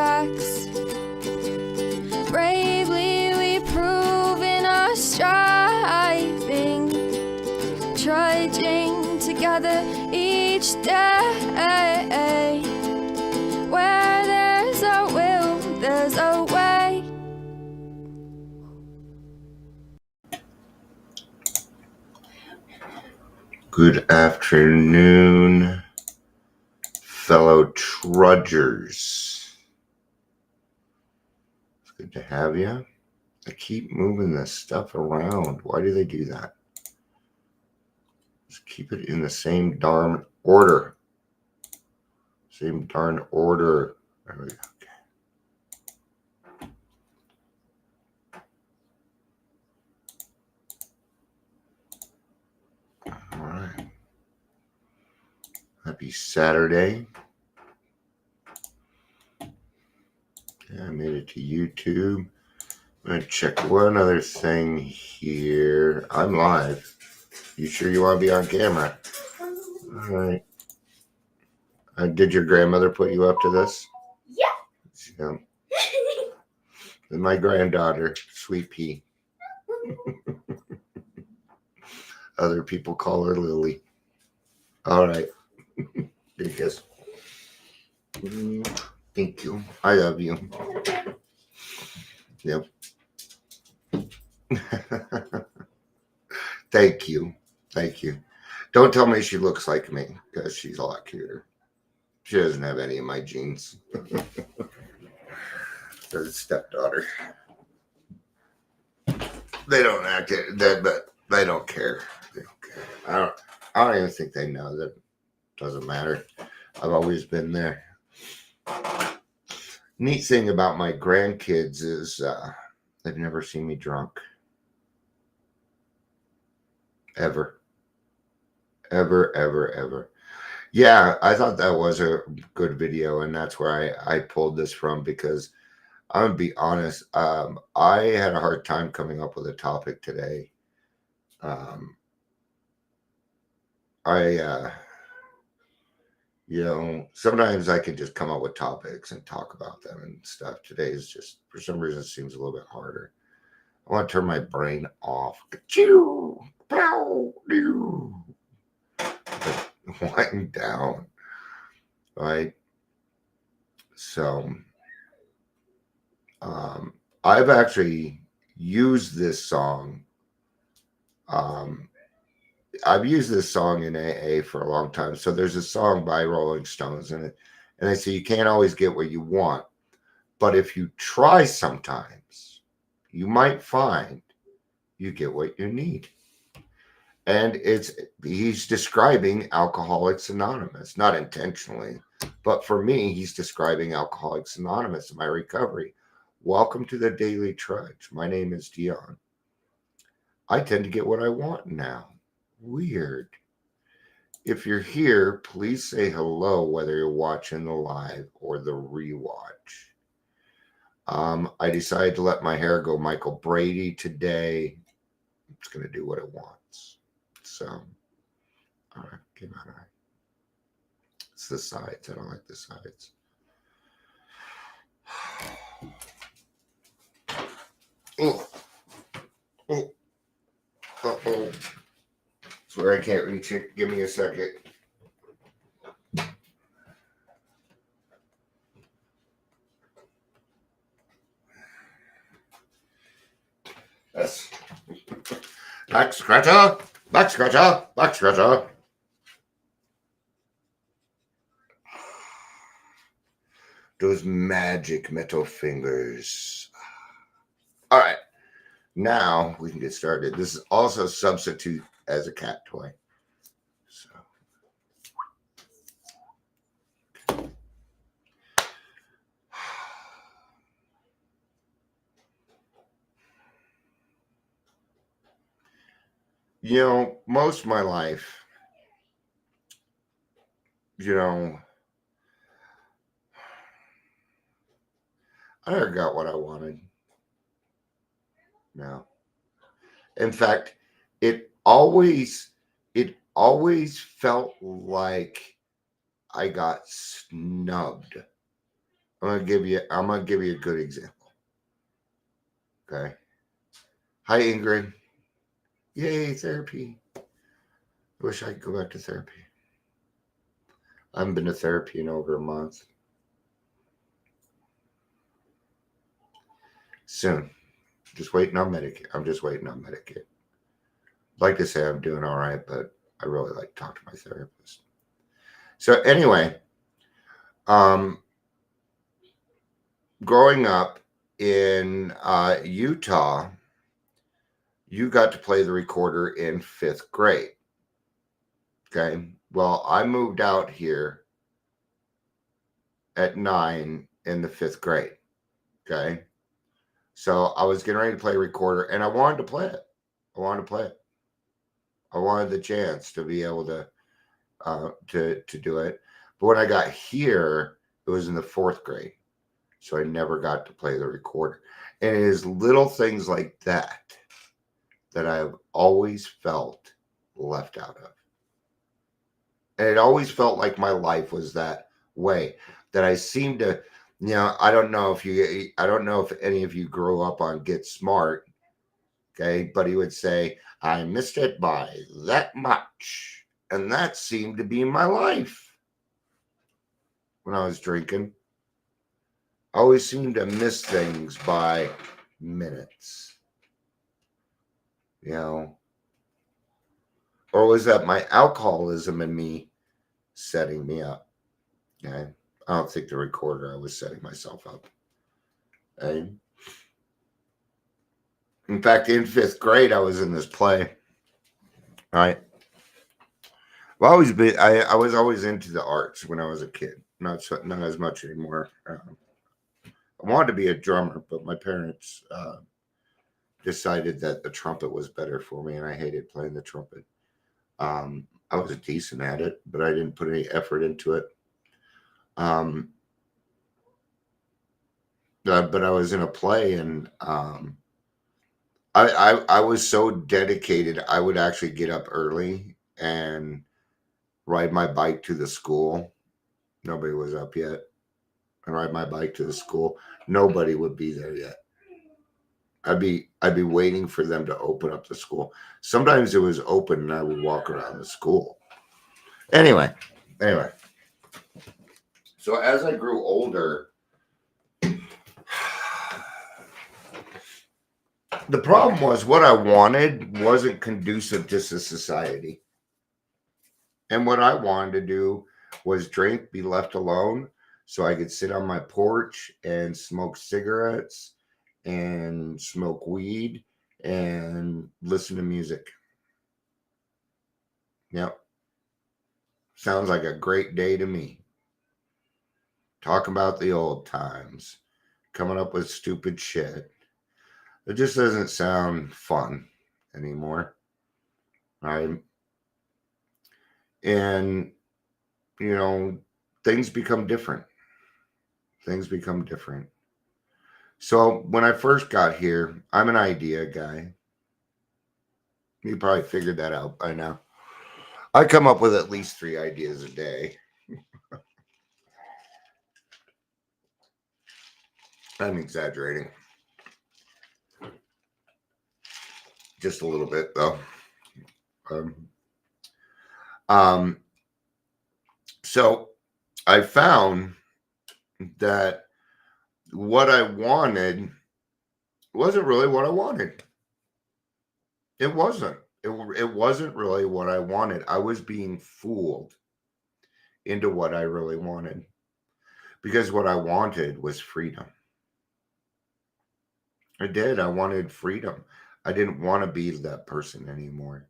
tracks. Bravely we prove in our striving, trudging together each day. Where there's a will, there's a way. Good afternoon, fellow trudgers. It's good to have you. I keep moving this stuff around. Why do they do that? Just keep it in the same darn order. Same darn order. There we go. Okay. All right. Happy Saturday. Okay, I made it to YouTube. I'm going to check one other thing here. I'm live. You sure you want to be on camera? All right. Did your grandmother put you up to this? Yeah. And my granddaughter, Sweet Pea. Other people call her Lily. All right. There you go. Thank you. I love you. Yep. Thank you. Thank you. Don't tell me she looks like me, because she's a lot cuter. She doesn't have any of my genes. There's a stepdaughter. They don't act that, but they don't care. They don't care. I don't even think they know that. It doesn't matter. I've always been there. Neat thing about my grandkids is they've never seen me drunk. Ever. Ever. Yeah, I thought that was a good video, and that's where I pulled this from, because I'm going to be honest, I had a hard time coming up with a topic today. Sometimes I can just come up with topics and talk about them and stuff. Today is just, for some reason, it seems a little bit harder. I want to turn my brain off. Wind down. Right? So, I've actually used this song. I've used this song in AA for a long time. So there's a song by Rolling Stones in it, and they say you can't always get what you want, but if you try sometimes, you might find you get what you need. And he's describing Alcoholics Anonymous, not intentionally, but for me, he's describing Alcoholics Anonymous in my recovery. Welcome to the Daily Trudge. My name is Dion. I tend to get what I want now. Weird. If you're here, please say hello, whether you're watching the live or the rewatch. I decided to let my hair go Michael Brady today. It's going to do what it wants. So, all right, came out all right. It's the sides. I don't like the sides. Oh. Uh-oh. Where I can't reach it. Give me a second. Yes. Back scratcher. Those magic metal fingers. All right. Now we can get started. This is also substitute as a cat toy. So. Most of my life, I never got what I wanted. No. In fact, it always felt like I got snubbed I'm gonna give you a good example. Okay. Hi Ingrid. Yay, therapy. I wish I could go back to therapy. I haven't been to therapy in over a month. Soon. Just waiting on Medicaid. I'm just waiting on Medicaid. I'd like to say I'm doing all right, but I really like to talk to my therapist. So anyway, um, growing up in Utah, you got to play the recorder in 5th grade. Okay. Well, I moved out here at 9 in the 5th grade. Okay. So I was getting ready to play recorder and I wanted to play it. I wanted to play it. I wanted the chance to be able to do it. But when I got here, it was in the 4th grade. So I never got to play the recorder. And it is little things like that that I've always felt left out of. And it always felt like my life was that way. That I seem to, I don't know if any of you grew up on Get Smart, okay, but he would say, I missed it by that much. And that seemed to be my life when I was drinking. I always seemed to miss things by minutes. Or was that my alcoholism in me setting me up? Okay. I don't think the recorder, I was setting myself up. Okay. In fact, in 5th grade, I was in this play. Right. I was always into the arts when I was a kid. Not as much anymore. I wanted to be a drummer, but my parents decided that the trumpet was better for me, and I hated playing the trumpet. I was decent at it, but I didn't put any effort into it. But I was in a play, and I was so dedicated. I would actually get up early and ride my bike to the school. Nobody was up yet. And ride my bike to the school. Nobody would be there yet. I'd be waiting for them to open up the school. Sometimes it was open and I would walk around the school. Anyway. So as I grew older, the problem was what I wanted wasn't conducive to society. And what I wanted to do was drink, be left alone, so I could sit on my porch and smoke cigarettes and smoke weed and listen to music. Yep. Sounds like a great day to me. Talk about the old times, coming up with stupid shit. It just doesn't sound fun anymore. Right? And, things become different. So when I first got here, I'm an idea guy. You probably figured that out by now. I come up with at least 3 ideas a day. I'm exaggerating. Just a little bit, though. So I found that what I wanted wasn't really what I wanted. It wasn't. It wasn't really what I wanted. I was being fooled into what I really wanted. Because what I wanted was freedom. I did. I wanted freedom. I didn't want to be that person anymore.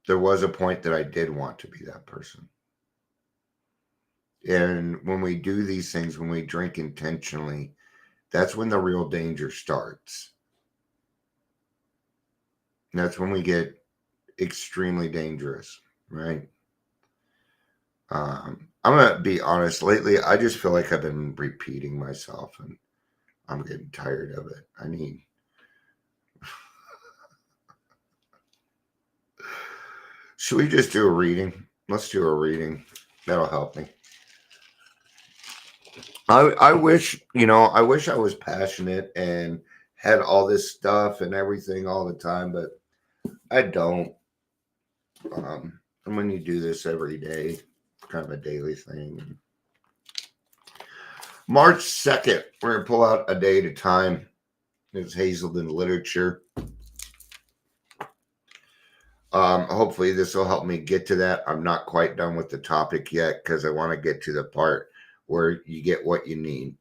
There was a point that I did want to be that person. And when we do these things, when we drink intentionally, that's when the real danger starts. And that's when we get extremely dangerous, right? I'm going to be honest. Lately, I just feel like I've been repeating myself and I'm getting tired of it. Should we just do a reading? Let's do a reading. That'll help me. I wish, I wish I was passionate and had all this stuff and everything all the time, but I don't. And when you do this every day, kind of a daily thing. March 2nd, we're going to pull out a day at a time. It's Hazelden literature. Hopefully this will help me get to that. I'm not quite done with the topic yet because I want to get to the part where you get what you need.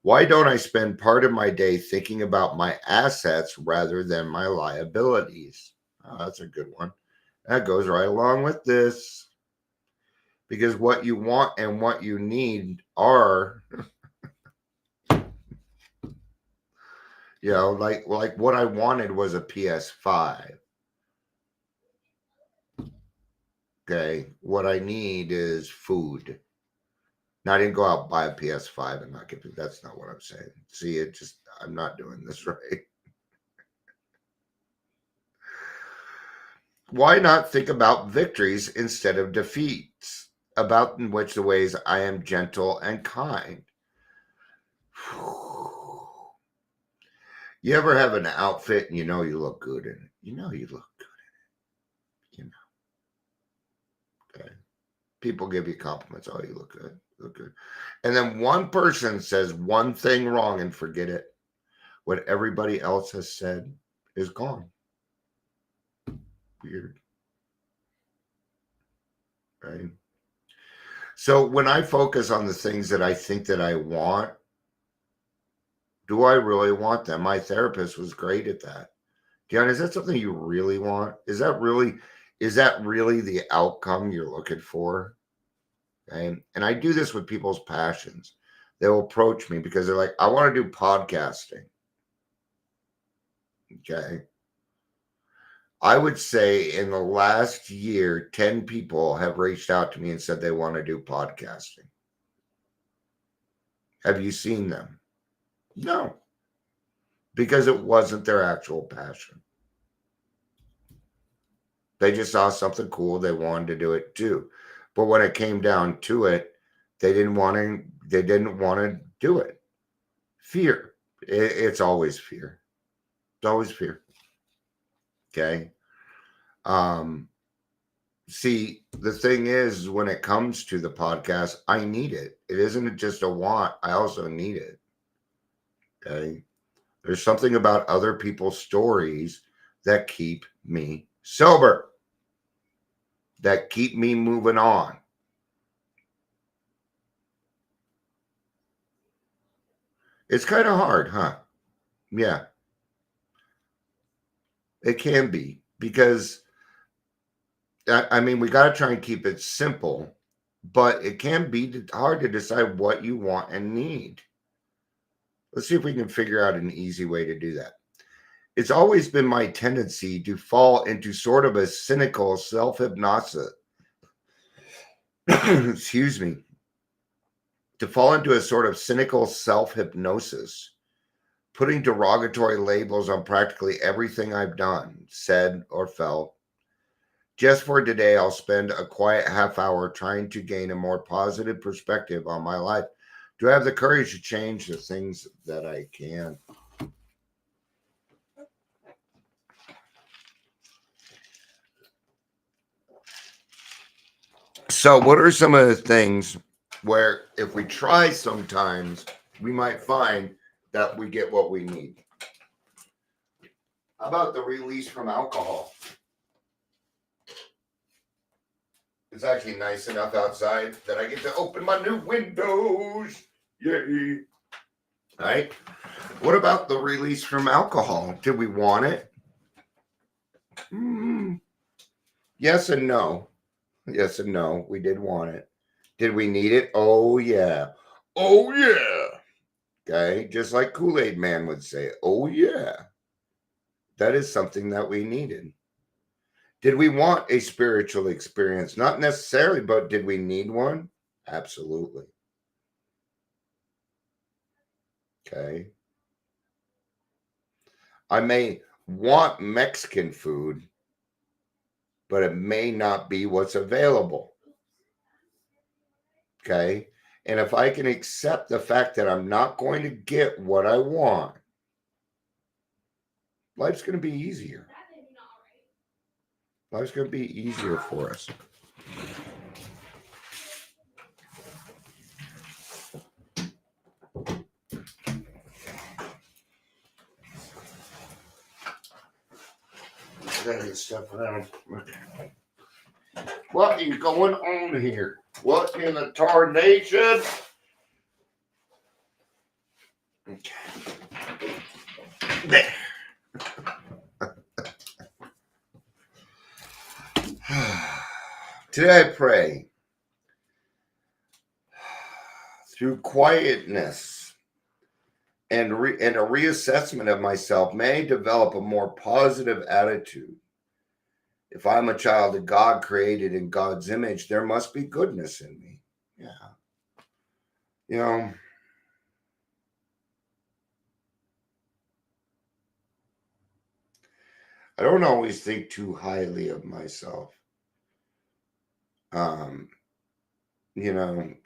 Why don't I spend part of my day thinking about my assets rather than my liabilities? Oh, that's a good one. That goes right along with this. Because what you want and what you need are, like what I wanted was a PS5. Okay. What I need is food. Now, I didn't go out and buy a PS5 and not get it. That's not what I'm saying. See, I'm not doing this right. Why not think about victories instead of defeats? About in which the ways I am gentle and kind. You ever have an outfit and you look good in it? You look good in it. Okay. People give you compliments. Oh, you look good. Look good. And then one person says one thing wrong and forget it. What everybody else has said is gone. Weird. Right? So when I focus on the things that I think that I want, do I really want them? My therapist was great at that. Dion, is that something you really want? Is that really the outcome you're looking for? Okay. And I do this with people's passions. They'll approach me because they're like, I want to do podcasting. Okay. I would say in the last year, 10 people have reached out to me and said they want to do podcasting. Have you seen them? No, because it wasn't their actual passion. They just saw something cool. They wanted to do it too. But when it came down to it, they didn't want to do it. Fear. It's always fear. It's always fear. Okay. See, the thing is, when it comes to the podcast, I need it. It isn't just a want. I also need it. Okay. There's something about other people's stories that keep me sober, that keep me moving on. It's kind of hard, huh? Yeah. It can be because, I mean, we got to try and keep it simple, but it can be hard to decide what you want and need. Let's see if we can figure out an easy way to do that. It's always been my tendency to fall into sort of a cynical self-hypnosis. Excuse me. To fall into a sort of cynical self-hypnosis, putting derogatory labels on practically everything I've done, said, or felt. Just for today, I'll spend a quiet half hour trying to gain a more positive perspective on my life. Do I have the courage to change the things that I can? So, what are some of the things where if we try sometimes, we might find that we get what we need? How about the release from alcohol? It's actually nice enough outside that I get to open my new windows. Yay. All right. What about the release from alcohol? Did we want it? Yes and no. Yes and no. We did want it. Did we need it? Oh, yeah. Oh, yeah. Okay. Just like Kool-Aid Man would say, oh, yeah. That is something that we needed. Did we want a spiritual experience? Not necessarily, but did we need one? Absolutely. Okay. I may want Mexican food, but it may not be what's available. Okay. And if I can accept the fact that I'm not going to get what I want, life's going to be easier. Life's going to be easier for us. I gotta get stuff around. What is going on here? What in the tarnation? There. Today I pray through quietness and a reassessment of myself may develop a more positive attitude. If I'm a child of God created in God's image, there must be goodness in me. Yeah. You know, I don't always think too highly of myself.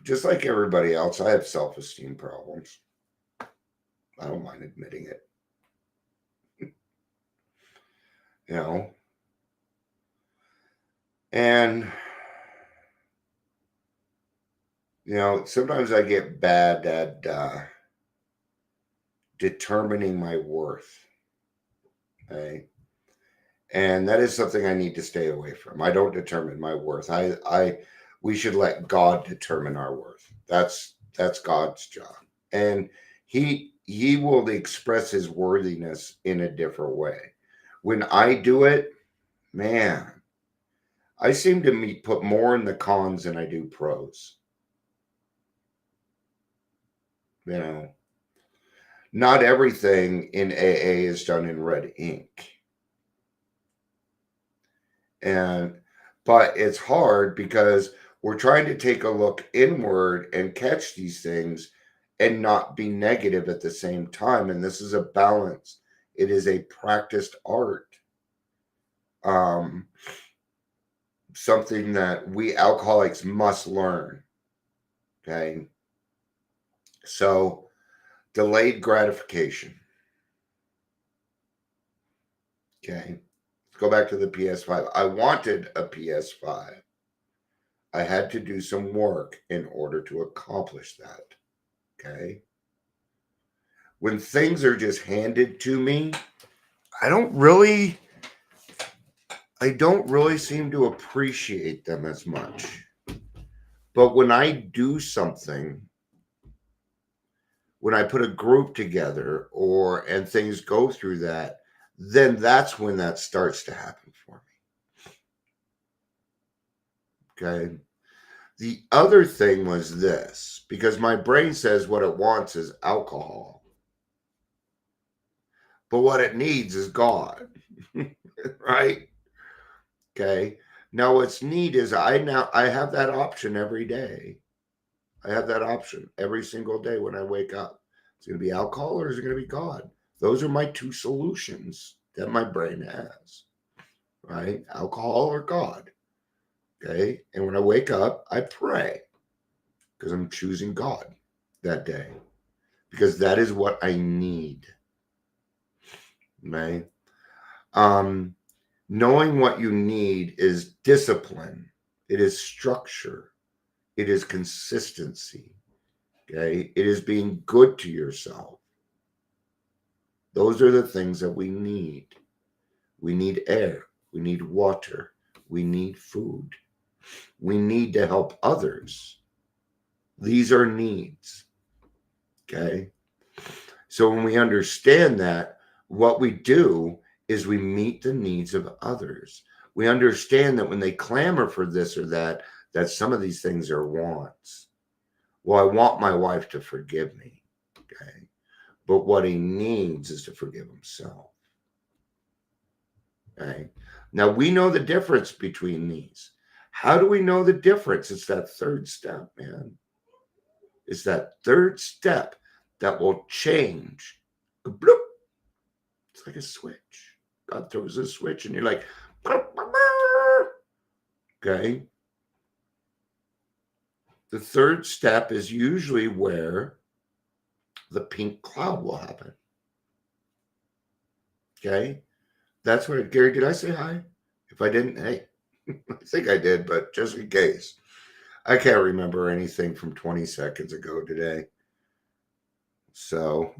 Just like everybody else, I have self-esteem problems. I don't mind admitting it. And sometimes I get bad at determining my worth. Okay. And that is something I need to stay away from. I don't determine my worth. We should let God determine our worth. That's God's job. And he will express his worthiness in a different way. When I do it, man, I seem to put more in the cons than I do pros. Not everything in AA is done in red ink. But it's hard because we're trying to take a look inward and catch these things and not be negative at the same time. And this is a balance. It is a practiced art. Something that we alcoholics must learn. Okay. So, delayed gratification. Okay. Let's go back to the PS5. I wanted a PS5. I had to do some work in order to accomplish that. Okay. When things are just handed to me, I don't really seem to appreciate them as much. But when I do something, when I put a group together and things go through that, then that's when that starts to happen for me. Okay. The other thing was this, because my brain says what it wants is alcohol. But what it needs is God. Right? Okay. Now what's neat is I have that option every day. I have that option every single day when I wake up. It's going to be alcohol or is it going to be God? Those are my two solutions that my brain has. Right? Alcohol or God. Okay. And when I wake up, I pray because I'm choosing God that day because that is what I need. Right? Knowing what you need is discipline. It is structure. It is consistency. Okay. It is being good to yourself. Those are the things that we need. We need air. We need water. We need food. We need to help others. These are needs. Okay. So when we understand that, what we do is we meet the needs of others. We understand that when they clamor for this or that some of these things are wants. Well, I want my wife to forgive me. Okay. But what he needs is to forgive himself. Okay. Now we know the difference between these. How do we know the difference? It's that third step, man. It's that third step that will change. Bloop. It's like a switch. God throws a switch and you're like, okay. The third step is usually where the pink cloud will happen. Okay? That's what, Gary, did I say hi? If I didn't, hey, I think I did, but just in case. I can't remember anything from 20 seconds ago today. So,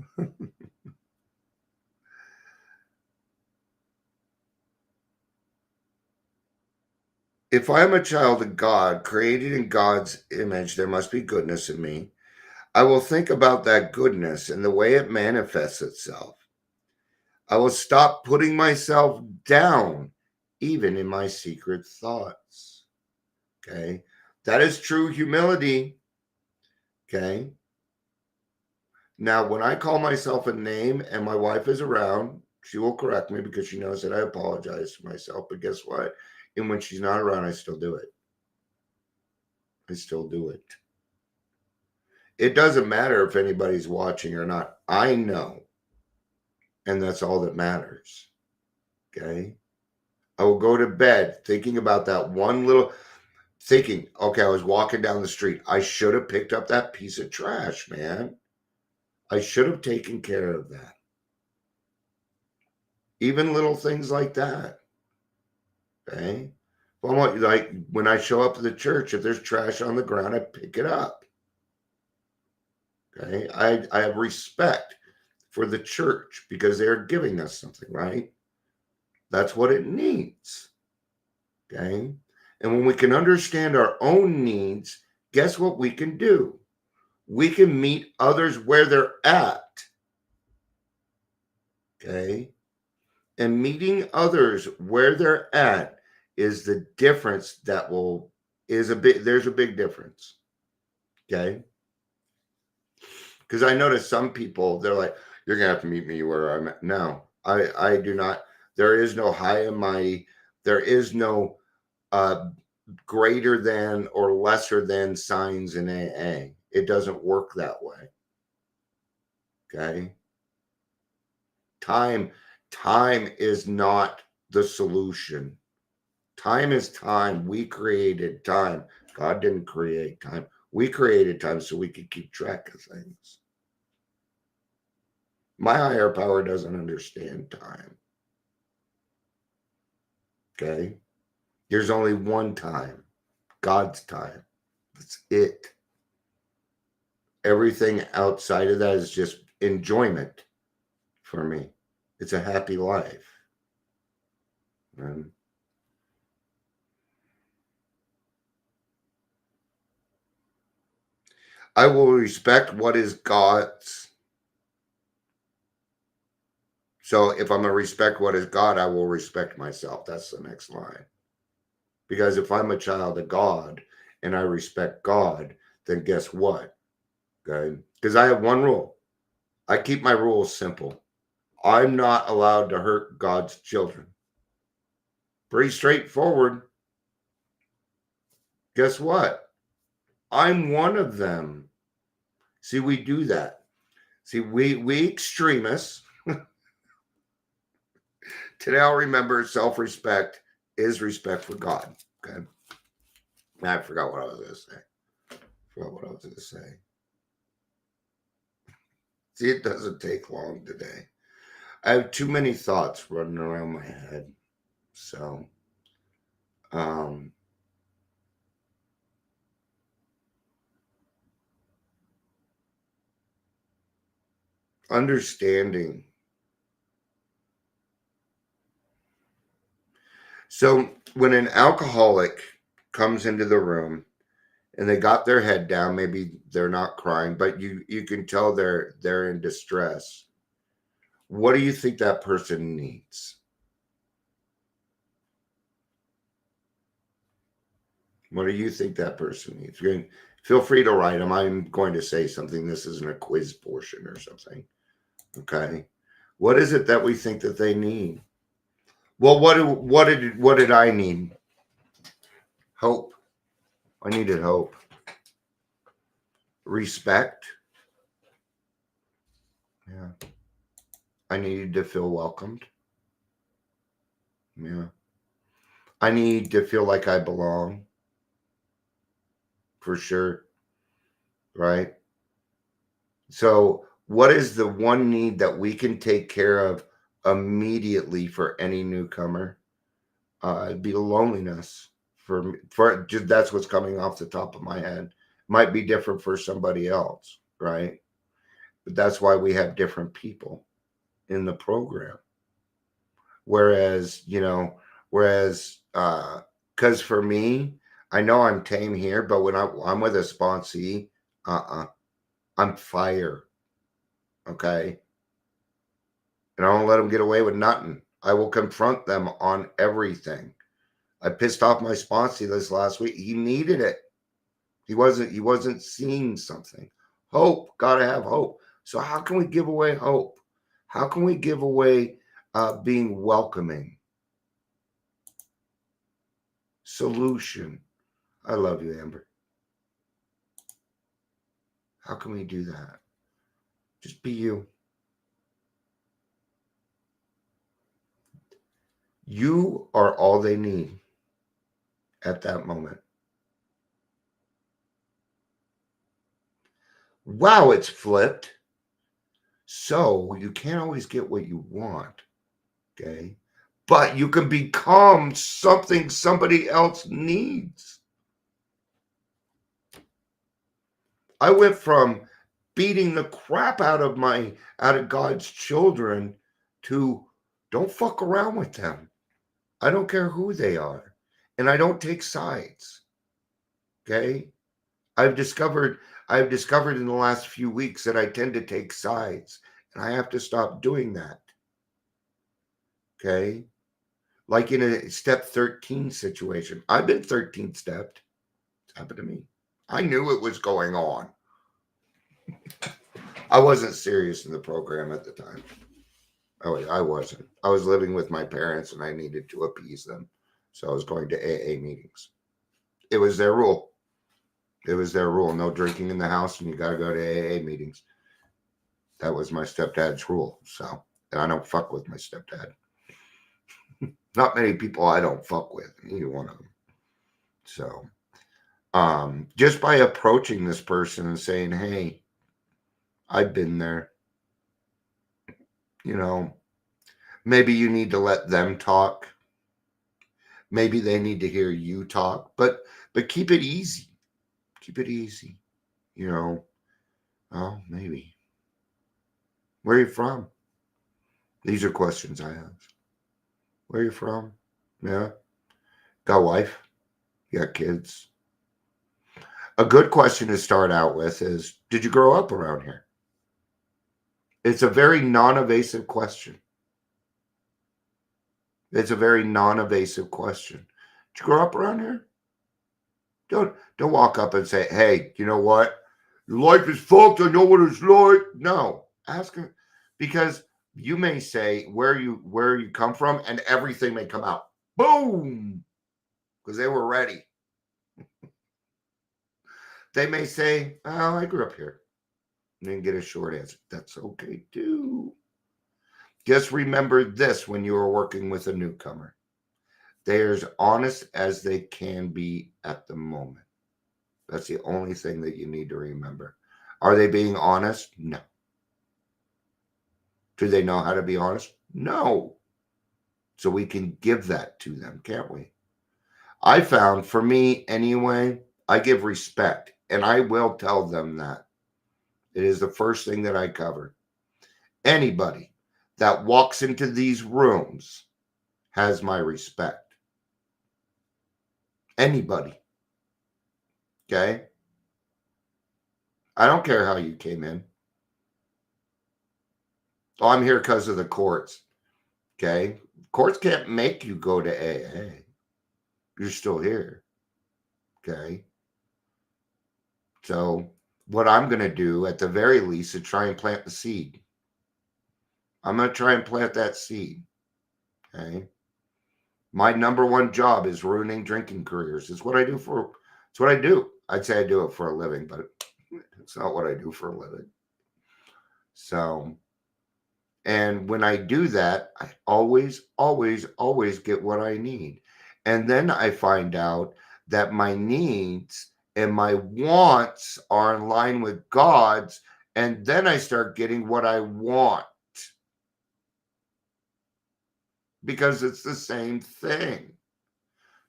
if I am a child of God, created in God's image, there must be goodness in me. I will think about that goodness and the way it manifests itself. I will stop putting myself down, even in my secret thoughts. Okay. That is true humility. Okay. Now, when I call myself a name and my wife is around, she will correct me because she knows that I apologize to myself. But guess what? And when she's not around, I still do it. I still do it. It doesn't matter if anybody's watching or not. I know. And that's all that matters. Okay. I will go to bed thinking about that one little, thinking, okay, I was walking down the street. I should have picked up that piece of trash, man. I should have taken care of that. Even little things like that. Okay. Well, like when I show up to the church, if there's trash on the ground, I pick it up. Okay. I have respect for the church because they're giving us something, right? That's what it needs. Okay. And when we can understand our own needs, guess what we can do? We can meet others where they're at. Okay. And meeting others where they're at is the difference there's a big difference. Okay. Because I notice some people, they're like, you're gonna have to meet me where I'm at. No, I do not. There is no high and mighty. There is no greater than or lesser than signs in AA. It doesn't work that way. Okay. Time is not the solution. Time is time. We created time. God didn't create time. We created time so we could keep track of things. My higher power doesn't understand time. Okay. There's only one time, God's time. That's it. Everything outside of that is just enjoyment for me. It's a happy life. I will respect what is God's. So if I'm going to respect what is God, I will respect myself. That's the next line. Because if I'm a child of God and I respect God, then guess what? Okay. Because I have one rule. I keep my rules simple. I'm not allowed to hurt God's children. Pretty straightforward. Guess what? I'm one of them. See, we do that. See, we extremists. Today I'll remember self-respect is respect for God. Okay. I forgot what I was going to say. See, it doesn't take long today. I have too many thoughts running around my head. So, understanding. So when an alcoholic comes into the room and they got their head down, maybe they're not crying, but you can tell they're in distress. What do you think that person needs? What do you think that person needs? Feel free to write them. I'm going to say something. This isn't a quiz portion or something. Okay. What is it that we think that they need? Well, what did I need? Hope. I needed hope. Respect. Yeah. I needed to feel welcomed. Yeah. I need to feel like I belong. For sure. right? So, what is the one need that we can take care of immediately for any newcomer? It'd be loneliness for me. For just that's what's coming off the top of my head. Might be different for somebody else, right? But that's why we have different people in the program. Whereas, because for me, I know I'm tame here, but when I'm with a sponsee, I'm fire, okay? And I don't let them get away with nothing. I will confront them on everything. I pissed off my sponsee this last week. He needed it. He wasn't seeing something. Hope, gotta have hope. So how can we give away hope? How can we give away being welcoming? Solution. I love you, Amber. How can we do that? Just be you. You are all they need at that moment. Wow, it's flipped. So you can't always get what you want, okay? But you can become something somebody else needs. I went from beating the crap out of God's children to don't fuck around with them. I don't care who they are. And I don't take sides. Okay? I've discovered in the last few weeks that I tend to take sides, and I have to stop doing that. Okay? Like in a step 13 situation. I've been 13 stepped. It's happened to me. I knew it was going on. I wasn't serious in the program at the time. I wasn't. I was living with my parents and I needed to appease them. So I was going to AA meetings. It was their rule. It was their rule. No drinking in the house and you got to go to AA meetings. That was my stepdad's rule. So, and I don't fuck with my stepdad. Not many people I don't fuck with. Either one of them. So, just by approaching this person and saying, hey, I've been there. Maybe you need to let them talk. Maybe they need to hear you talk, but keep it easy. Keep it easy. Oh, maybe. Where are you from? These are questions I ask. Where are you from? Yeah. Got a wife? You got kids? A good question to start out with is, did you grow up around here? It's a very non-evasive question. It's a very non-evasive question. Did you grow up around here? Don't walk up and say, hey, you know what? Your life is fucked. I know what it's like. No. Ask him, because you may say where you come from and everything may come out. Boom. Because they were ready. They may say, oh, I grew up here. And then get a short answer. That's okay too. Just remember this when you are working with a newcomer. They're as honest as they can be at the moment. That's the only thing that you need to remember. Are they being honest? No. Do they know how to be honest? No. So we can give that to them, can't we? I found, for me anyway, I give respect, and I will tell them that. It is the first thing that I cover. Anybody that walks into these rooms has my respect. Anybody. Okay? I don't care how you came in. Oh, I'm here because of the courts. Okay? Courts can't make you go to AA. You're still here. Okay? So what I'm going to do at the very least is try and plant the seed. I'm going to try and plant that seed. Okay? My number one job is ruining drinking careers. It's what I do it's what I do. I'd say I do it for a living, but it's not what I do for a living. So, and when I do that, I always, always, always get what I need. And then I find out that my needs and my wants are in line with God's, and then I start getting what I want, because it's the same thing.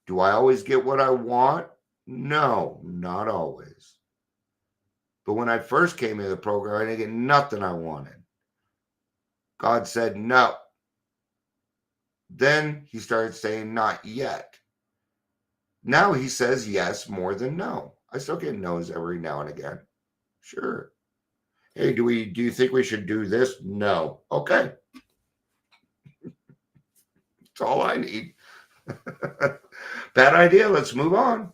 Do I always get what I want? No, not always. But when I first came into the program, I didn't get nothing I wanted. God said no. Then he started saying not yet. Now he says yes more than no. I still get no's every now and again. Sure. Hey, do you think we should do this? No. Okay. That's all I need. Bad idea. Let's move on.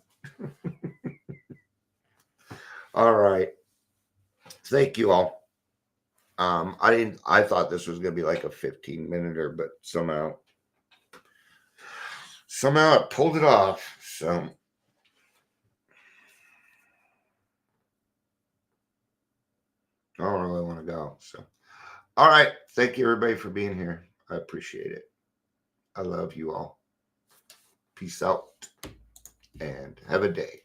All right. Thank you all. I thought this was gonna be like a 15-minute, but somehow I pulled it off. So I don't really want to go. So all right. Thank you everybody for being here. I appreciate it. I love you all. Peace out and have a day.